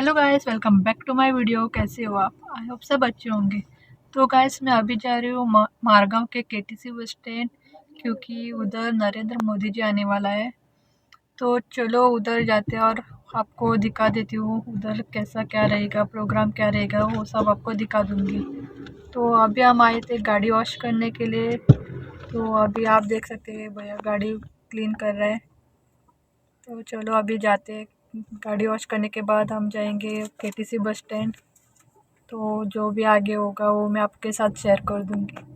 Hello guys, welcome back to my video. कैसे हो आप? आई होप सब अच्छे होंगे। तो गाइस, मैं अभी जा रही हूँ मारगांव के केटीसी बस स्टैंड, क्योंकि उधर नरेंद्र मोदी जी आने वाला है। तो चलो उधर जाते हैं और आपको दिखा देती हूँ उधर कैसा क्या रहेगा, प्रोग्राम क्या रहेगा, वो सब आपको दिखा दूँगी। तो अभी हम आए थे गाड़ी वॉश करने के लिए। तो अभी आप देख सकते हैं भैया गाड़ी क्लीन कर रहा है। तो चलो अभी जाते हैं। गाड़ी वॉश करने के बाद हम जाएंगे केटीसी बस स्टैंड। तो जो भी आगे होगा वो मैं आपके साथ शेयर कर दूंगी।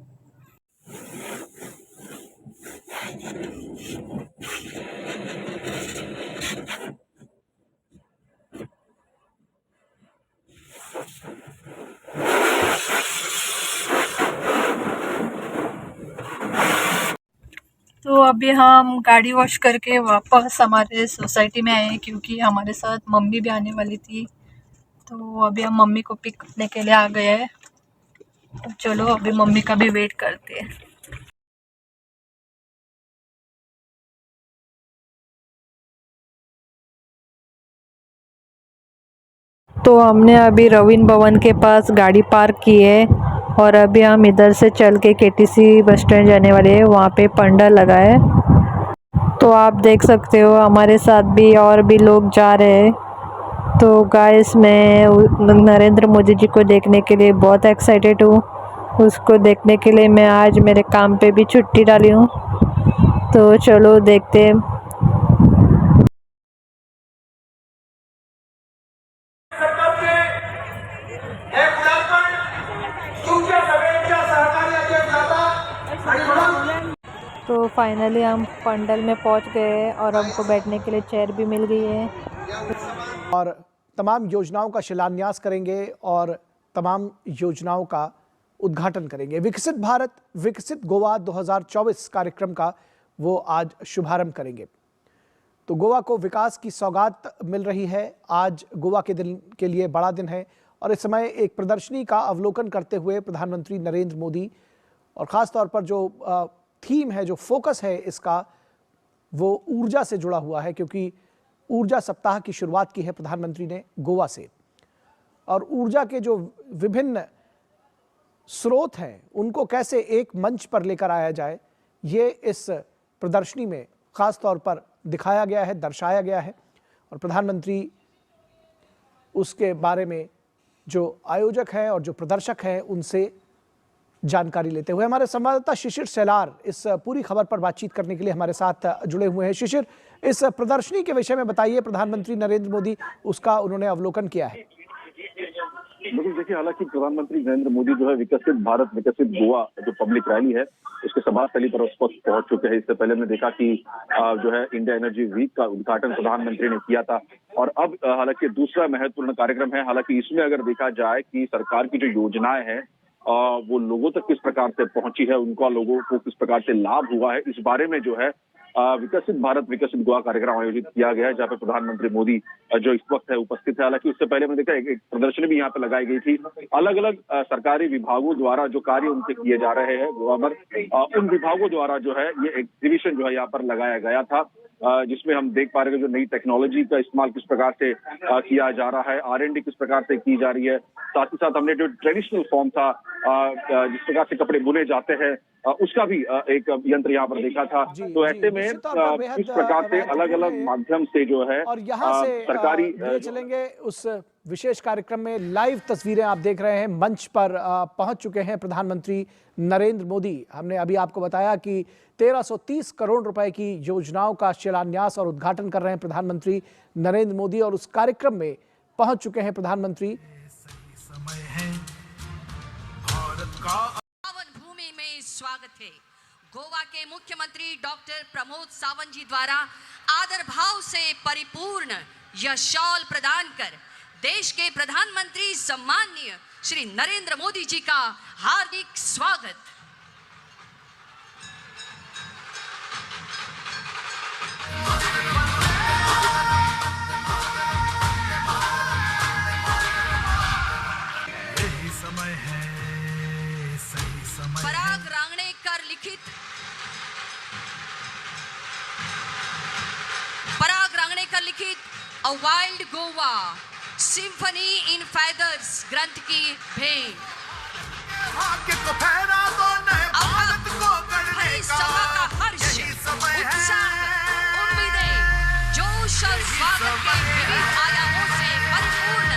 तो अभी हम गाड़ी वॉश करके वापस हमारे सोसाइटी में आए हैं, क्योंकि हमारे साथ मम्मी भी आने वाली थी। तो अभी हम मम्मी को पिक करने के लिए आ गए हैं। तो चलो अभी मम्मी का भी वेट करते हैं। तो हमने अभी रवीन भवन के पास गाड़ी पार्क की है और अभी हम इधर से चल के केटीसी बस स्टैंड जाने वाले हैं। वहाँ पे पंडाल लगा है। तो आप देख सकते हो हमारे साथ भी और भी लोग जा रहे हैं। तो गाइस, मैं नरेंद्र मोदी जी को देखने के लिए बहुत एक्साइटेड हूँ। उसको देखने के लिए मैं आज मेरे काम पे भी छुट्टी डाली हूँ। तो चलो देखते हैं। तो फाइनली हम पंडल में पहुंच गए हैं और हमको बैठने के लिए चेयर भी मिल गई है। और तमाम योजनाओं का शिलान्यास करेंगे और तमाम योजनाओं का उद्घाटन करेंगे। विकसित भारत विकसित गोवा 2024 कार्यक्रम का वो आज शुभारंभ करेंगे। तो गोवा को विकास की सौगात मिल रही है। आज गोवा के दिन के लिए बड़ा दिन है और इस समय एक प्रदर्शनी का अवलोकन करते हुए प्रधानमंत्री नरेंद्र मोदी, और ख़ास तौर पर जो थीम है, जो फोकस है इसका, वो ऊर्जा से जुड़ा हुआ है, क्योंकि ऊर्जा सप्ताह की शुरुआत की है प्रधानमंत्री ने गोवा से। और ऊर्जा के जो विभिन्न स्रोत हैं उनको कैसे एक मंच पर लेकर आया जाए, ये इस प्रदर्शनी में खास तौर पर दिखाया गया है, दर्शाया गया है। और प्रधानमंत्री उसके बारे में जो आयोजक हैं और जो प्रदर्शक हैं उनसे जानकारी लेते हुए हमारे संवाददाता शिशिर सेलार इस पूरी खबर पर बातचीत करने के लिए हमारे साथ जुड़े हुए हैं। शिशिर, इस प्रदर्शनी के विषय में बताइए। प्रधानमंत्री नरेंद्र मोदी उसका उन्होंने अवलोकन किया है। बिल्कुल, देखिए, हालांकि प्रधानमंत्री नरेंद्र मोदी जो है विकसित भारत विकसित गोवा जो पब्लिक रैली है उसके सभा स्थली पर उस वक्त पहुंच चुके हैं। इससे पहले हमने देखा कि जो है इंडिया एनर्जी वीक का उद्घाटन प्रधानमंत्री ने किया था और अब हालांकि दूसरा महत्वपूर्ण कार्यक्रम है। हालांकि इसमें अगर देखा जाए कि सरकार की जो योजनाएं हैं वो लोगों तक किस प्रकार से पहुंची है, उनका लोगों को किस प्रकार से लाभ हुआ है, इस बारे में जो है विकसित भारत विकसित गोवा कार्यक्रम आयोजित किया गया है, जहाँ पे प्रधानमंत्री मोदी जो इस वक्त है उपस्थित है। हालांकि उससे पहले मैंने देखा एक प्रदर्शनी भी यहाँ पे लगाई गई थी। अलग अलग सरकारी विभागों द्वारा जो कार्य उनसे किए जा रहे हैं गोवा पर, उन विभागों द्वारा जो है ये एग्जीबिशन जो है यहाँ पर लगाया गया था, जिसमें हम देख पा रहे हैं जो नई टेक्नोलॉजी का इस्तेमाल किस प्रकार से किया जा रहा है, R&D किस प्रकार से की जा रही है। साथ ही साथ हमने जो ट्रेडिशनल फॉर्म था, जिस प्रकार से कपड़े बुने जाते हैं, उसका भी एक यंत्र यहाँ पर देखा था। तो ऐसे में इस प्रकार से अलग अलग माध्यम से जो है और यहाँ से सरकारी ले चलेंगे उस विशेष कार्यक्रम में। लाइव तस्वीरें आप देख रहे हैं। मंच पर पहुंच चुके हैं प्रधानमंत्री नरेंद्र मोदी। हमने अभी आपको बताया कि 1330 करोड़ रुपए की योजनाओं का शिलान्यास और उद्घाटन कर रहे हैं प्रधानमंत्री नरेंद्र मोदी, और उस कार्यक्रम में पहुंच चुके हैं प्रधानमंत्री। पावन भूमि में स्वागत है। गोवा के मुख्यमंत्री डॉक्टर प्रमोद सावंत जी द्वारा आदर भाव से परिपूर्ण यह शॉल प्रदान कर देश के प्रधानमंत्री सम्माननीय श्री नरेंद्र मोदी जी का हार्दिक स्वागत। पराग रांगणेकर लिखित अ वाइल्ड गोवा सिम्फनी इन फेदर्स ग्रंथ की भेंट। भाग्य को फहरा दो नए भारत को गढ़ने हरी का सभा का हर्ष, यही समय है। उत्साह, उम्मीदें, जोश और स्वागत के विविध आयामों से परिपूर्ण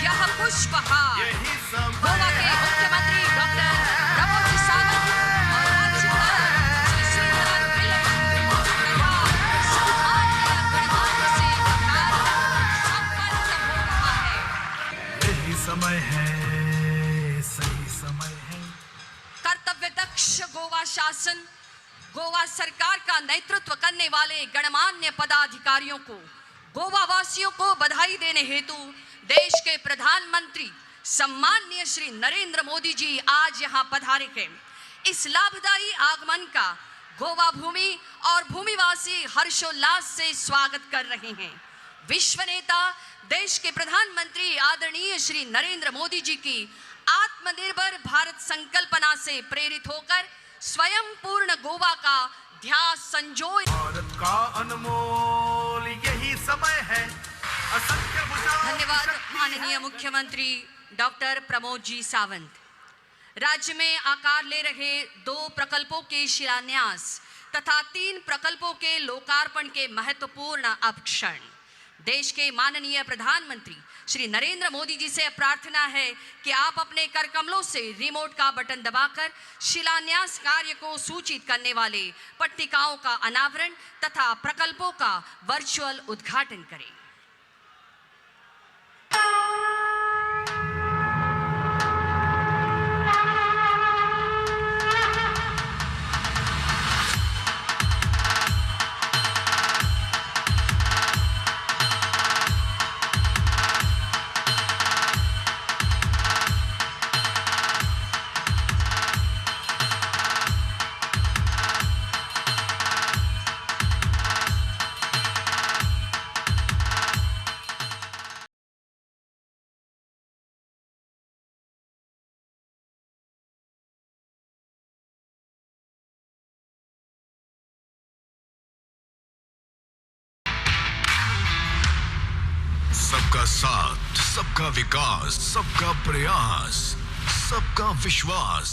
यह पुष्पहार यही समय गोवा के मुख्यमंत्री डॉक्टर प्रमोद सावंत और राज्यपाल श्री श्रीधरन पिल्लई तथा सम्मानीय गणमान्य से संपन्न हो रहा है। यही समय है, सही समय है। कर्तव्य दक्ष गोवा शासन, गोवा सरकार का नेतृत्व करने वाले गणमान्य पदाधिकारियों को, गोवा वासियों को बधाई देने हेतु देश के प्रधानमंत्री सम्माननीय श्री नरेंद्र मोदी जी आज यहाँ पधारे हैं। इस लाभदायी आगमन का गोवा भूमि और भूमिवासी हर्षोल्लास से स्वागत कर रहे हैं। विश्व नेता देश के प्रधानमंत्री आदरणीय श्री नरेंद्र मोदी जी की आत्मनिर्भर भारत संकल्पना से प्रेरित होकर स्वयं पूर्ण गोवा का ध्यास संजोए। भारत का अनमोल यही समय है। असंख्य भुजाओं की धन्यवाद शक्ति माननीय है। मुख्यमंत्री डॉक्टर प्रमोद जी सावंत। राज्य में आकार ले रहे 2 प्रकल्पों के शिलान्यास तथा 3 प्रकल्पों के लोकार्पण के महत्वपूर्ण क्षण। देश के माननीय प्रधानमंत्री श्री नरेंद्र मोदी जी से प्रार्थना है कि आप अपने कर कमलों से रिमोट का बटन दबाकर शिलान्यास कार्य को सूचित करने वाले पट्टिकाओं का अनावरण तथा प्रकल्पों का वर्चुअल उद्घाटन करें। सबका साथ, सबका विकास, सबका प्रयास, सबका विश्वास।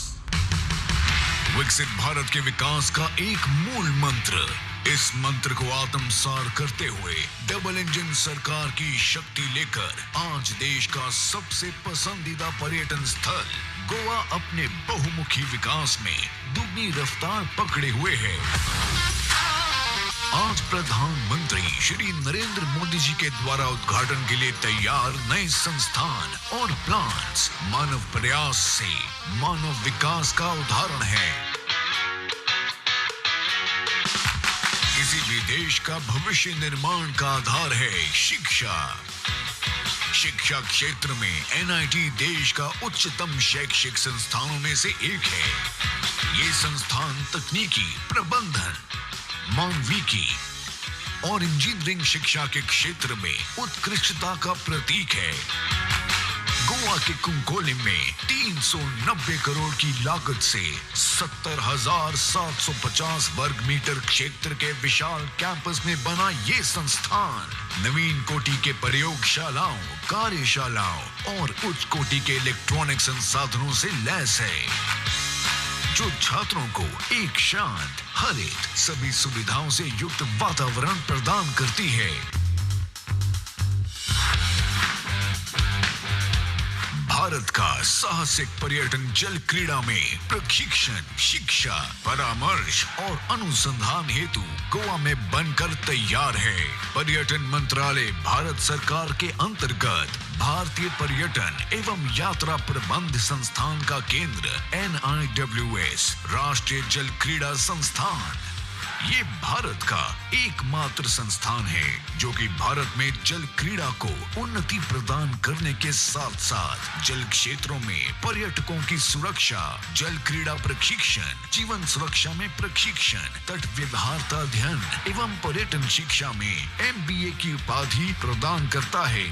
विकसित भारत के विकास का एक मूल मंत्र। इस मंत्र को आत्मसात करते हुए डबल इंजन सरकार की शक्ति लेकर आज देश का सबसे पसंदीदा पर्यटन स्थल गोवा अपने बहुमुखी विकास में दुगनी रफ्तार पकड़े हुए है। आज प्रधानमंत्री श्री नरेंद्र मोदी जी के द्वारा उद्घाटन के लिए तैयार नए संस्थान और प्लांट्स मानव प्रयास से मानव विकास का उदाहरण है। किसी भी देश का भविष्य निर्माण का आधार है शिक्षा। शिक्षा क्षेत्र में एनआईटी देश का उच्चतम शैक्षिक संस्थानों में से एक है। ये संस्थान तकनीकी, प्रबंधन, मानविकी और इंजीनियरिंग शिक्षा के क्षेत्र में उत्कृष्टता का प्रतीक है। गोवा के कुंकोलिम में 390 करोड़ की लागत से 70,750 वर्ग मीटर क्षेत्र के विशाल कैंपस में बना ये संस्थान नवीन कोटि के प्रयोगशालाओं, कार्यशालाओं और उच्च कोटि के इलेक्ट्रॉनिक संसाधनों से लैस है, जो छात्रों को एक शांत, हरित, सभी सुविधाओं से युक्त वातावरण प्रदान करती है। भारत का साहसिक पर्यटन जल क्रीड़ा में प्रशिक्षण, शिक्षा, परामर्श और अनुसंधान हेतु गोवा में बनकर तैयार है। पर्यटन मंत्रालय भारत सरकार के अंतर्गत भारतीय पर्यटन एवं यात्रा प्रबंध संस्थान का केंद्र NIWS राष्ट्रीय जल क्रीड़ा संस्थान ये भारत का एकमात्र संस्थान है जो कि भारत में जल क्रीड़ा को उन्नति प्रदान करने के साथ साथ जल क्षेत्रों में पर्यटकों की सुरक्षा, जल क्रीड़ा प्रशिक्षण, जीवन सुरक्षा में प्रशिक्षण, तट व्यवहारता अध्ययन एवं पर्यटन शिक्षा में MBA की उपाधि प्रदान करता है।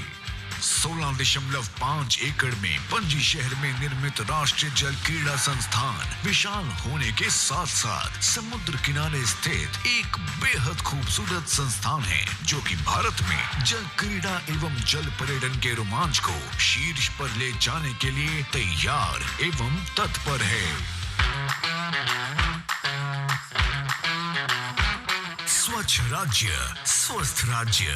16.5 एकड़ में पणजी शहर में निर्मित राष्ट्रीय जल क्रीड़ा संस्थान विशाल होने के साथ साथ समुद्र किनारे स्थित एक बेहद खूबसूरत संस्थान है, जो कि भारत में जल क्रीड़ा एवं जल पर्यटन के रोमांच को शीर्ष पर ले जाने के लिए तैयार एवं तत्पर है। स्वच्छ राज्य, स्वस्थ राज्य,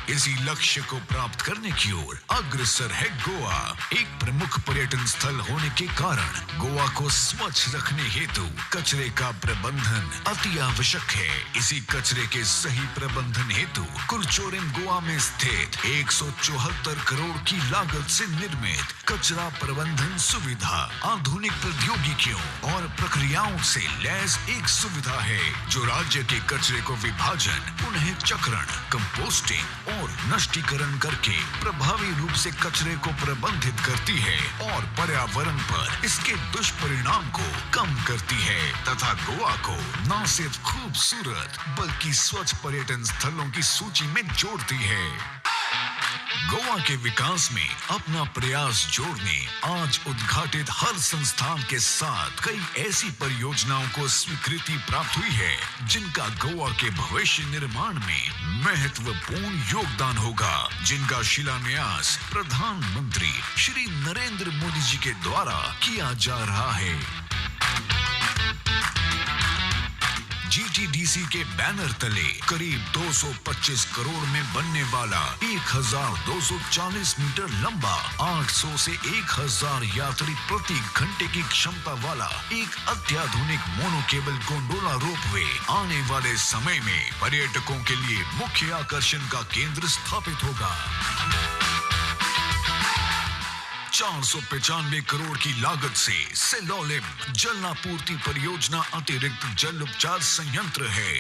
इसी लक्ष्य को प्राप्त करने की ओर अग्रसर है गोवा। एक प्रमुख पर्यटन स्थल होने के कारण गोवा को स्वच्छ रखने हेतु कचरे का प्रबंधन अति आवश्यक है। इसी कचरे के सही प्रबंधन हेतु कुरचोरेम गोवा में स्थित 174 करोड़ की लागत से निर्मित कचरा प्रबंधन सुविधा आधुनिक प्रौद्योगिकियों और प्रक्रियाओं से लैस एक सुविधा है, जो राज्य के कचरे को विभाजन, पुनः चक्रण, कंपोस्टिंग और नष्टीकरण करके प्रभावी रूप से कचरे को प्रबंधित करती है और पर्यावरण पर इसके दुष्परिणाम को कम करती है तथा गोवा को न सिर्फ खूबसूरत बल्कि स्वच्छ पर्यटन स्थलों की सूची में जोड़ती है। गोवा के विकास में अपना प्रयास जोड़ने आज उद्घाटित हर संस्थान के साथ कई ऐसी परियोजनाओं को स्वीकृति प्राप्त हुई है, जिनका गोवा के भविष्य निर्माण में महत्वपूर्ण योगदान होगा, जिनका शिलान्यास प्रधानमंत्री श्री नरेंद्र मोदी जी के द्वारा किया जा रहा है। GTDC के बैनर तले करीब 225 करोड़ में बनने वाला 1240 मीटर लंबा 800 से 1000 यात्री प्रति घंटे की क्षमता वाला एक अत्याधुनिक मोनो केबल गोंडोला रोपवे आने वाले समय में पर्यटकों के लिए मुख्य आकर्षण का केंद्र स्थापित होगा। 495 करोड़ की लागत से सेलोलिम जलापूर्ति परियोजना अतिरिक्त जल उपचार संयंत्र है,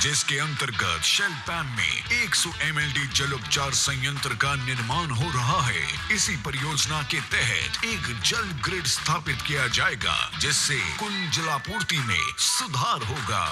जिसके अंतर्गत शेलपैन में 100 MLD जल उपचार संयंत्र का निर्माण हो रहा है। इसी परियोजना के तहत एक जल ग्रिड स्थापित किया जाएगा, जिससे कुल जलापूर्ति में सुधार होगा।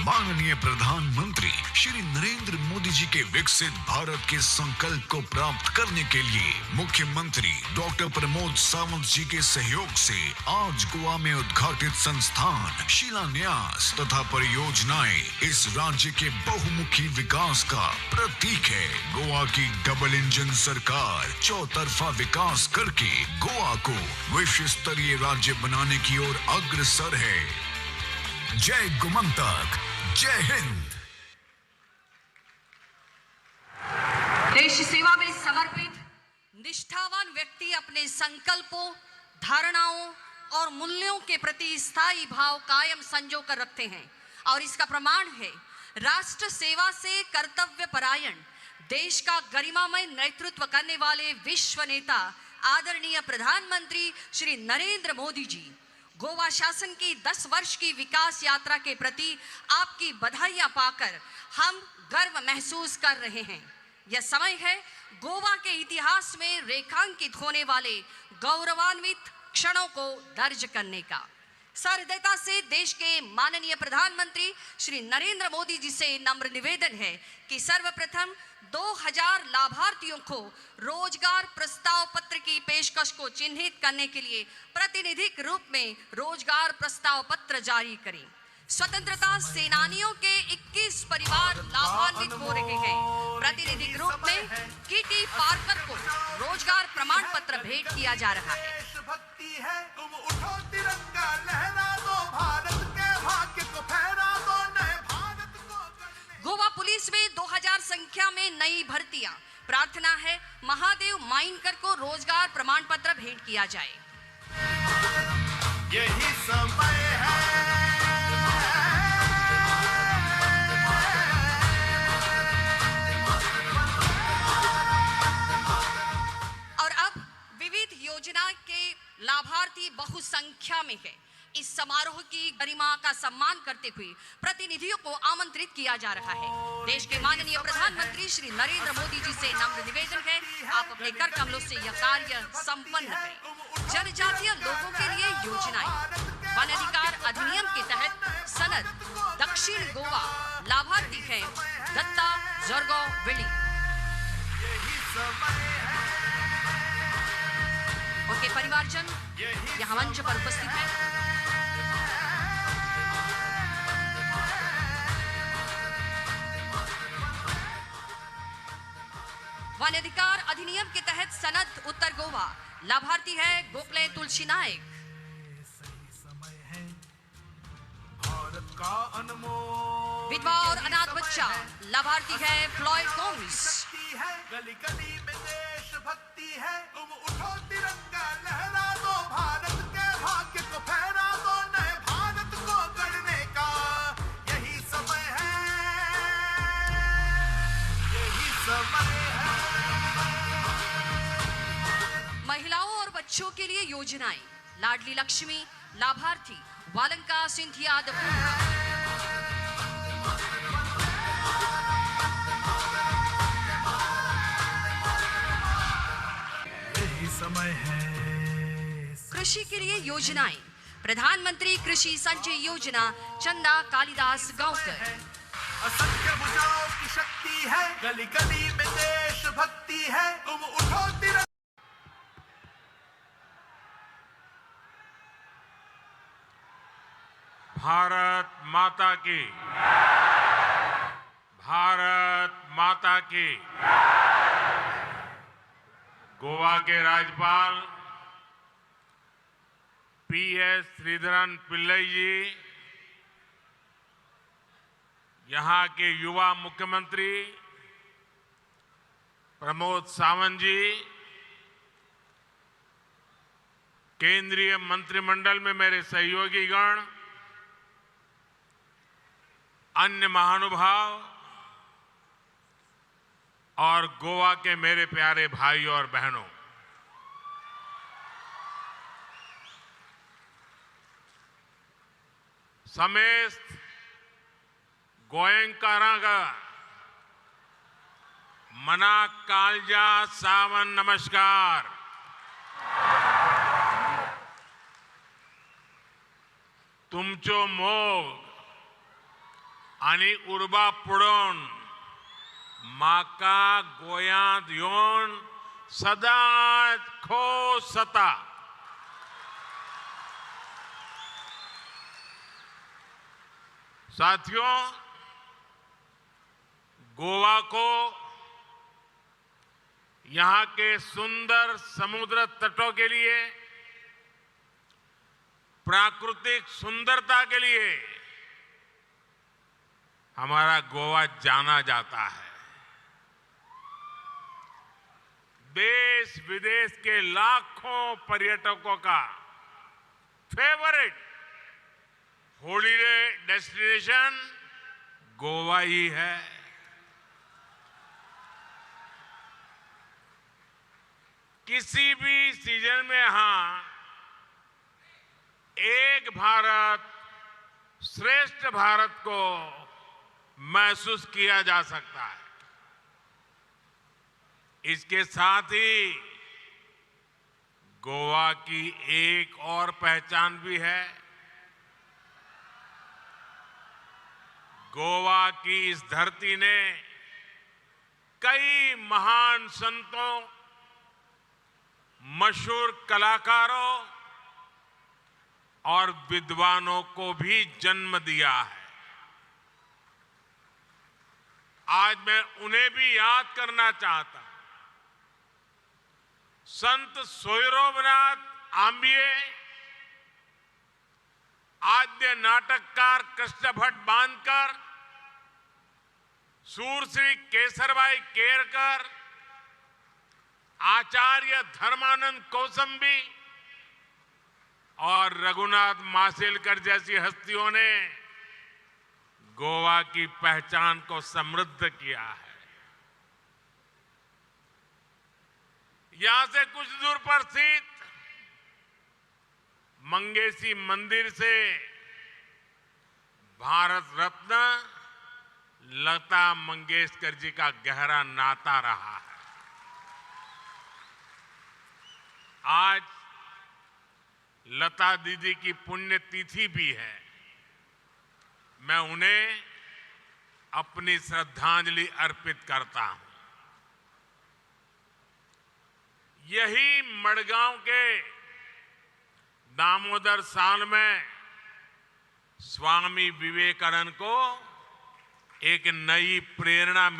माननीय प्रधानमंत्री श्री नरेंद्र मोदी जी के विकसित भारत के संकल्प को प्राप्त करने के लिए मुख्यमंत्री डॉक्टर प्रमोद सावंत जी के सहयोग से आज गोवा में उद्घाटित संस्थान, शिलान्यास तथा परियोजनाएं इस राज्य के बहुमुखी विकास का प्रतीक है। गोवा की डबल इंजन सरकार चौतरफा विकास करके गोवा को विश्व स्तरीय राज्य बनाने की ओर अग्रसर है। जय गोमंतक, जय हिंद। देश सेवा में समर्पित निष्ठावान व्यक्ति अपने संकल्पों, धारणाओं और मूल्यों के प्रति स्थायी भाव कायम संजो कर रखते हैं, और इसका प्रमाण है राष्ट्र सेवा से कर्तव्य परायण, देश का गरिमामय नेतृत्व करने वाले विश्व नेता आदरणीय प्रधानमंत्री श्री नरेंद्र मोदी जी। गोवा शासन की 10 वर्ष की विकास यात्रा के प्रति आपकी बधाइयां पाकर हम गर्व महसूस कर रहे हैं। यह समय है गोवा के इतिहास में रेखांकित होने वाले गौरवान्वित क्षणों को दर्ज करने का। सहृदयता से देश के माननीय प्रधानमंत्री श्री नरेंद्र मोदी जी से नम्र निवेदन है कि सर्वप्रथम 2000 लाभार्थियों को रोजगार प्रस्ताव पत्र की पेशकश को चिन्हित करने के लिए प्रतिनिधिक रूप में रोजगार प्रस्ताव पत्र जारी करें। स्वतंत्रता सेनानियों के 21 परिवार लाभान्वित हो रहे हैं। प्रतिनिधिक रूप में कीटी पार्कर को रोजगार प्रमाण पत्र भेंट किया जा रहा है। देशभक्ति है, तुम उठो तिरंगा लहरा दो, भारत के भाग्य को फहरा दो, नए भारत को। गोवा पुलिस में 2000 संख्या में नई भर्तियां। प्रार्थना है महादेव माइनकर को रोजगार प्रमाण पत्र भेंट किया जाए। यही समय है, और अब विविध योजना के लाभार्थी बहुसंख्या में है। इस समारोह की गरिमा का सम्मान करते हुए प्रतिनिधियों को आमंत्रित किया जा रहा है। देश के माननीय प्रधानमंत्री श्री नरेंद्र मोदी जी से नम्र निवेदन है, आप अपने कर कमलों से यह कार्य संपन्न करें। जनजातीय लोगों के लिए योजनाएं, वन अधिकार अधिनियम के तहत सनद दक्षिण गोवा लाभार्थी है दत्ता जोरगो विली। समय है, उनके परिवारजन यही यहाँ मंच पर उपस्थित हैं। वन अधिकार अधिनियम के तहत सनद उत्तर गोवा, लाभार्थी है गोखले तुलसी नायक। सही समय है, भारत का अनमोल विधवा और अनाथ बच्चा, लाभार्थी है फ्लॉयड गोम्स। शक्ति है, गली गली में देशभक्ति है, तुम उठो तिरंगा लहरा दो, भारत के भाग्य को फहरा दो, नए भारत को गढ़ने का यही समय है, यही समय है। महिलाओं और बच्चों के लिए योजनाएं, लाडली लक्ष्मी, लाभार्थी वालंका सिंधिया दपूर। यही समय है, कृषि के लिए योजनाएं, प्रधानमंत्री कृषि संचय योजना, चंदा कालिदास गांवकर। असंख्य भुजाओं की शक्ति है, गली गली में देशभक्ति है, तुम उठो तिरंगा। भारत माता की, भारत माता की। गोवा के राज्यपाल पीएस श्रीधरन पिल्लई जी, यहाँ के युवा मुख्यमंत्री प्रमोद सावंत जी, केंद्रीय मंत्रिमंडल में मेरे सहयोगीगण, अन्य महानुभाव और गोवा के मेरे प्यारे भाइयों और बहनों, समेस्त गोयंकारागा मना कालजा सावन नमस्कार। तुमचो मोग आणि उर्बा पुढून माका गोयांत येऊन सदांच खोस जाता। साथियों, गोवा को यहाँ के सुंदर समुद्र तटों के लिए, प्राकृतिक सुंदरता के लिए हमारा गोवा जाना जाता है। देश विदेश के लाखों पर्यटकों का फेवरेट हॉलिडे डेस्टिनेशन गोवा ही है। किसी भी सीजन में यहां एक भारत श्रेष्ठ भारत को महसूस किया जा सकता है। इसके साथ ही गोवा की एक और पहचान भी है। गोवा की इस धरती ने कई महान संतों, मशहूर कलाकारों और विद्वानों को भी जन्म दिया है। आज मैं उन्हें भी याद करना चाहता हूं। संत सोयरोबनाथ आंबिये, आद्य नाटककार कृष्ण भट्ट बांधकर, सूरश्री केसरबाई केरकर, आचार्य धर्मानंद कौसंबी और रघुनाथ माशेलकर जैसी हस्तियों ने गोवा की पहचान को समृद्ध किया है। यहां से कुछ दूर पर स्थित मंगेशी मंदिर से भारत रत्न लता मंगेशकर जी का गहरा नाता रहा है। आज लता दीदी की पुण्यतिथि भी है। मैं उन्हें अपनी श्रद्धांजलि अर्पित करता हूं। यही मडगांव के दामोदर साल में स्वामी विवेकानंद को एक नई प्रेरणा मिली।